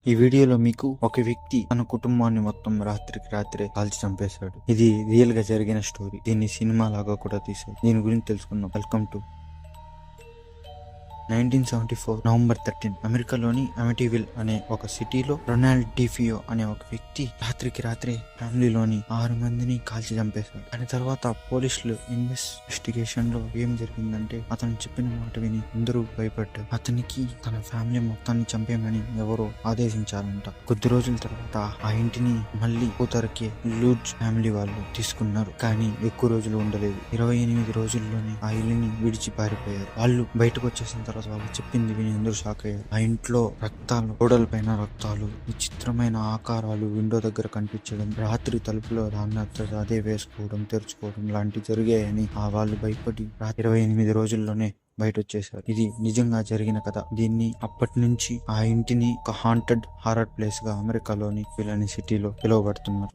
ఈ వీడియోలో మీకు ఒక వ్యక్తి తన కుటుంబాన్ని మొత్తం రాత్రికి రాత్రే కాల్చి చంపేశాడు. ఇది రియల్ గా జరిగిన స్టోరీ. దీన్ని సినిమా లాగా కూడా తీశారు. దీని గురించి తెలుసుకుందాం. వెల్కమ్ టు 1974 నవంబర్ 13 అమెరికాలోని అమిటీవిల్ అనే ఒక సిటీలో రొనాల్డ్ డిఫియో అనే ఒక వ్యక్తి రాత్రికి రాత్రే ఫ్యామిలీలోని 6 మందిని కాల్చి చంపేశాడు. దాని తర్వాత పోలీసులు ఇన్వెస్టిగేషన్ లో ఏం జరిగిందంటే, అతను చెప్పిన మాట విని అందరూ భయపడ్డారు. అతనికి తన ఫ్యామిలీ మొత్తాన్ని చంపేయమని ఎవరో ఆదేశించారంట. కొద్ది రోజుల తర్వాత ఆ ఇంటిని మళ్ళీ కూతురికి లూడ్జ్ ఫ్యామిలీ వాళ్ళు తీసుకున్నారు. కానీ ఎక్కువ రోజులు ఉండలేదు. 28 రోజుల్లోనే ఆ ఇల్లుని విడిచి పారిపోయారు. వాళ్ళు బయటకు వచ్చేసిన తర్వాత వాళ్ళు చెప్పింది విని అందరూ షాక్ అయ్యారు. ఆ ఇంట్లో రక్తాలు, గోడల పైన రక్తాలు, విచిత్రమైన ఆకారాలు విండో దగ్గర కనిపించడం, రాత్రి తలుపులో అదే వేసుకోవడం, తెరుచుకోవడం లాంటివి జరిగాయని వాళ్ళు భయపడి 28 రోజుల్లోనే బయట వచ్చేసారు. ఇది నిజంగా జరిగిన కథ. దీన్ని అప్పటి నుంచి ఆ ఇంటిని ఒక హాంటెడ్ హారర్ ప్లేస్ గా అమెరికాలోని విల్ అనే సిటీలో పిలువబడుతున్నారు.